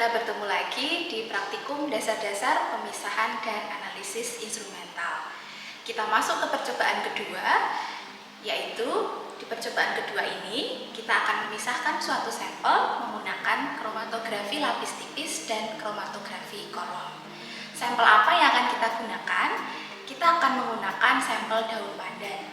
kita bertemu lagi di praktikum dasar-dasar pemisahan dan analisis instrumental. Kita masuk ke percobaan kedua, yaitu di percobaan kedua ini kita akan memisahkan suatu sampel menggunakan kromatografi lapis tipis dan kromatografi kolom. Sampel apa yang akan kita gunakan? Kita akan menggunakan sampel daun pandan.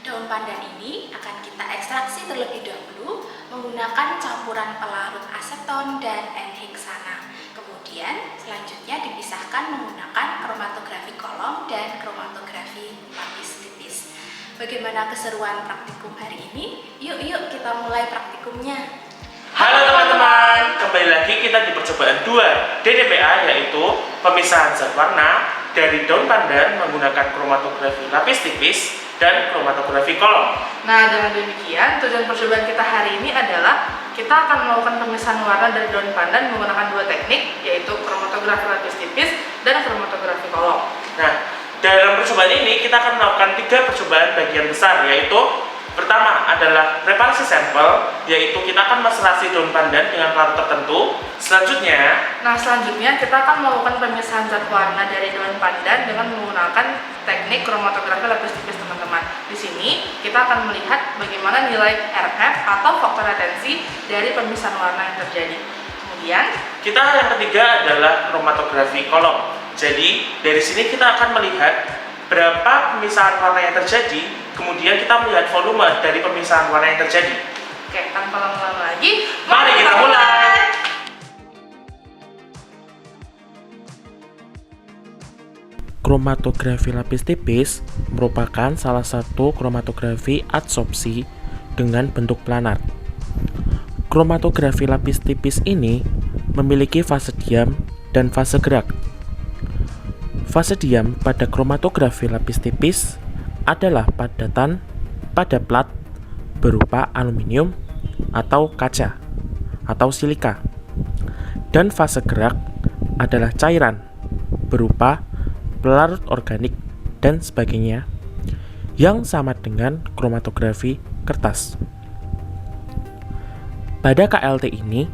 Daun pandan ini akan kita ekstraksi terlebih dahulu menggunakan campuran pelarut aseton dan N-heksana. Kemudian selanjutnya dipisahkan menggunakan kromatografi kolom dan kromatografi lapis tipis. Bagaimana keseruan praktikum hari ini? Yuk kita mulai praktikumnya. Halo teman-teman, kembali lagi kita di percobaan 2 DDPA, yaitu pemisahan zat warna dari daun pandan menggunakan kromatografi lapis tipis dan kromatografi kolom. Nah, dengan demikian tujuan percobaan kita hari ini adalah kita akan melakukan pemisahan warna dari daun pandan menggunakan dua teknik, yaitu kromatografi lapis tipis dan kromatografi kolom. Nah, dalam percobaan ini kita akan melakukan 3 percobaan bagian besar, yaitu pertama adalah preparasi sampel, yaitu kita akan maserasi daun pandan dengan pelarut tertentu. Selanjutnya kita akan melakukan pemisahan zat warna dari daun pandan dengan menggunakan teknik kromatografi lapis tipis, teman-teman. Di sini kita akan melihat bagaimana nilai RF atau faktor retensi dari pemisahan warna yang terjadi. Kemudian yang ketiga adalah kromatografi kolom. Jadi dari sini kita akan melihat berapa pemisahan warna yang terjadi, kemudian kita melihat volume dari pemisahan warna yang terjadi. Oke, tanpa lama-lama lagi, mari kita mulai. Kromatografi lapis tipis merupakan salah satu kromatografi adsorpsi dengan bentuk planar. Kromatografi lapis tipis ini memiliki fase diam dan fase gerak. Fase diam pada kromatografi lapis tipis adalah padatan pada plat berupa aluminium atau kaca atau silika, dan fase gerak adalah cairan berupa pelarut organik dan sebagainya yang sama dengan kromatografi kertas. Pada KLT ini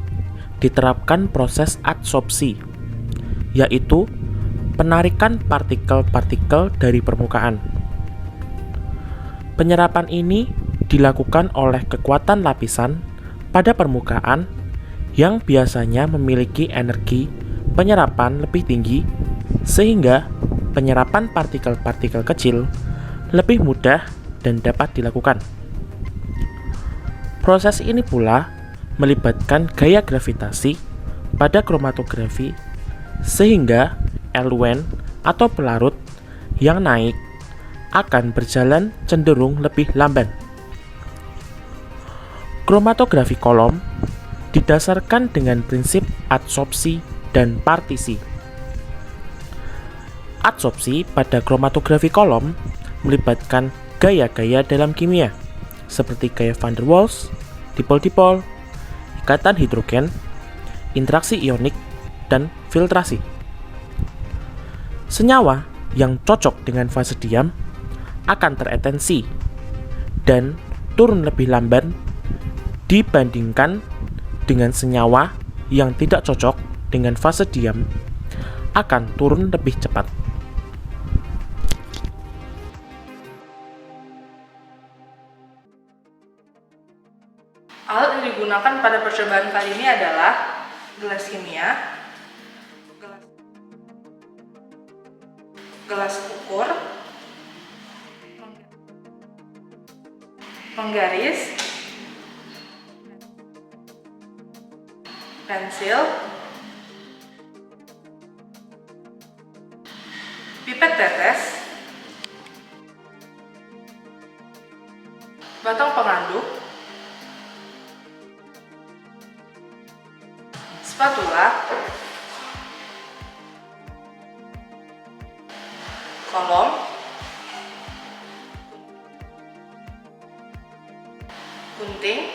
diterapkan proses adsorpsi, yaitu penarikan partikel-partikel dari permukaan. Penyerapan ini dilakukan oleh kekuatan lapisan pada permukaan yang biasanya memiliki energi penyerapan lebih tinggi, sehingga penyerapan partikel-partikel kecil lebih mudah dan dapat dilakukan. Proses ini pula melibatkan gaya gravitasi pada kromatografi, sehingga eluen atau pelarut yang naik akan berjalan cenderung lebih lamban. Kromatografi kolom didasarkan dengan prinsip adsorpsi dan partisi. Adsorpsi pada kromatografi kolom melibatkan gaya-gaya dalam kimia seperti gaya van der Waals, dipol-dipol, ikatan hidrogen, interaksi ionik, dan filtrasi. Senyawa yang cocok dengan fase diam akan teretensi dan turun lebih lamban dibandingkan dengan senyawa yang tidak cocok dengan fase diam akan turun lebih cepat. Alat yang digunakan pada percobaan kali ini adalah gelas kimia, gelas ukur, penggaris, pensil, pipet tetes, batang pengaduk, spatula, kolom, gunting,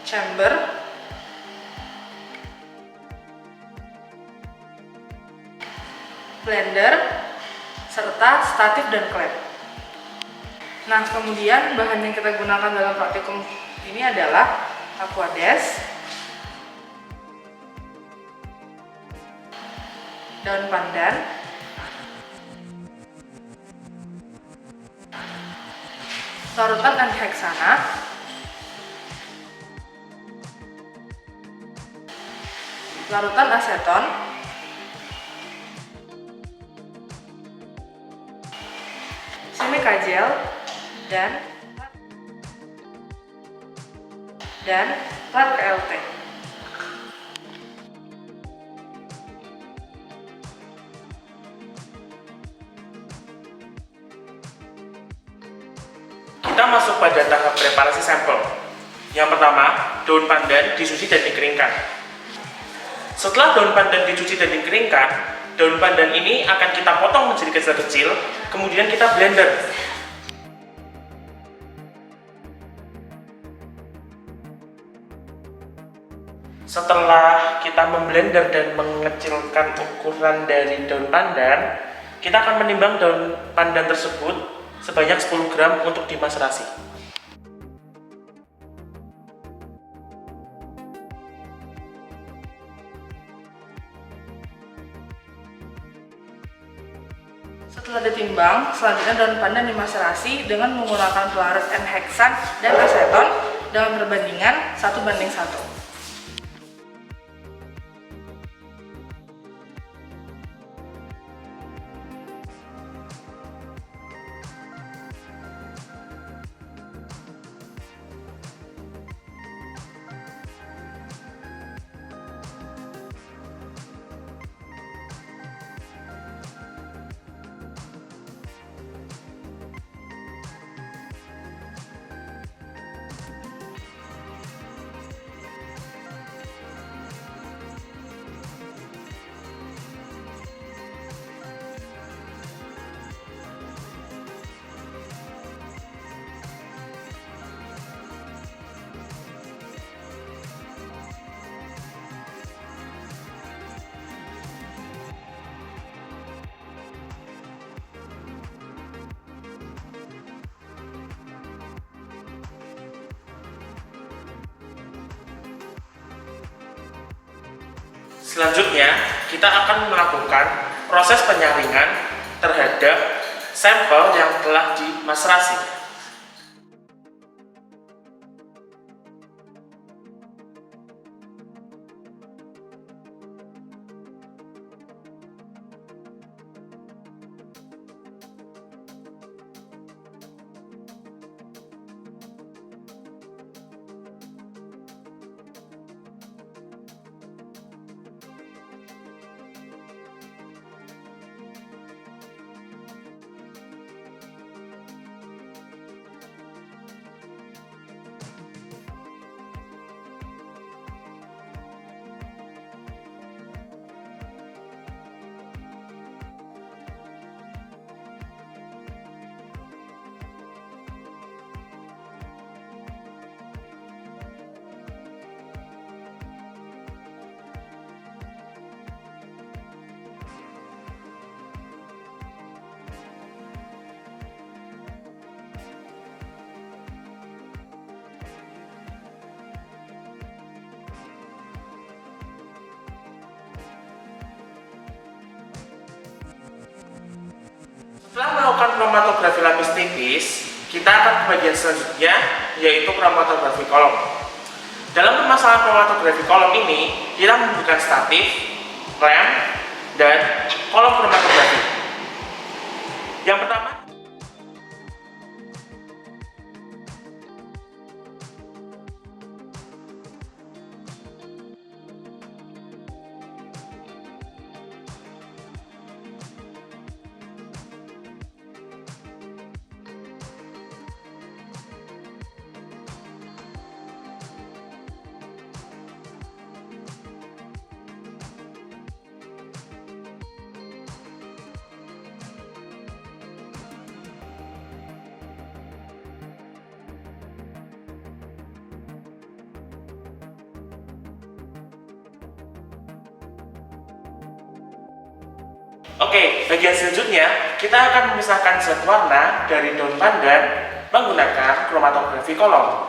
chamber, blender, serta statif dan klep. Nah, kemudian bahan yang kita gunakan dalam praktikum ini adalah aquades, daun pandan, larutan antiheksana, larutan aseton, silica gel, dan plat KLT. Kita masuk pada tahap preparasi sampel. Yang pertama, daun pandan disuci dan dikeringkan. Setelah daun pandan dicuci dan dikeringkan, daun pandan ini akan kita potong menjadi kecil-kecil, kemudian kita blender. Setelah kita memblender dan mengecilkan ukuran dari daun pandan, kita akan menimbang daun pandan tersebut sebanyak 10 gram untuk dimaserasi. Setelah ditimbang, selanjutnya daun pandan dimaserasi dengan menggunakan pelarut N-heksan dan aseton dengan perbandingan 1:1. Selanjutnya, kita akan melakukan proses penyaringan terhadap sampel yang telah dimaserasi. Setelah melakukan kromatografi lapis tipis, kita akan ke bagian selanjutnya, yaitu kromatografi kolom. Dalam permasalahan kromatografi kolom ini, kita membutuhkan statif, lem, dan kolom kromatografi. Yang pertama, oke, bagian selanjutnya kita akan memisahkan zat warna dari daun pandan menggunakan kromatografi kolom.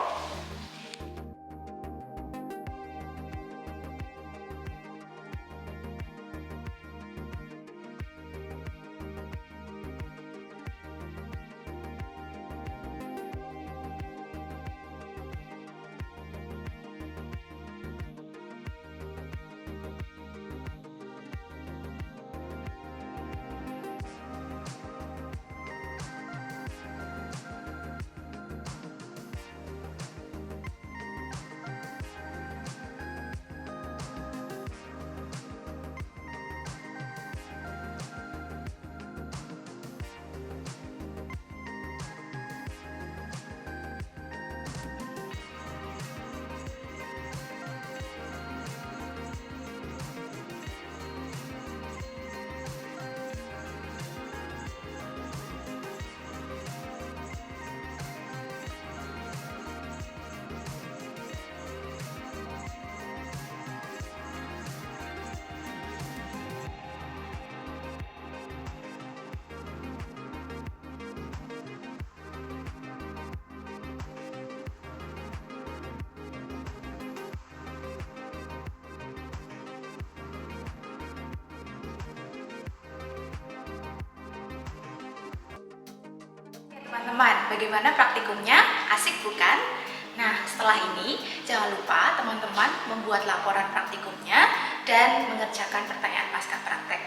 Teman-teman, bagaimana praktikumnya? Asik bukan? Nah, setelah ini jangan lupa teman-teman membuat laporan praktikumnya dan mengerjakan pertanyaan pasca praktek.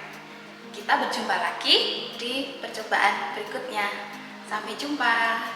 Kita berjumpa lagi di percobaan berikutnya. Sampai jumpa.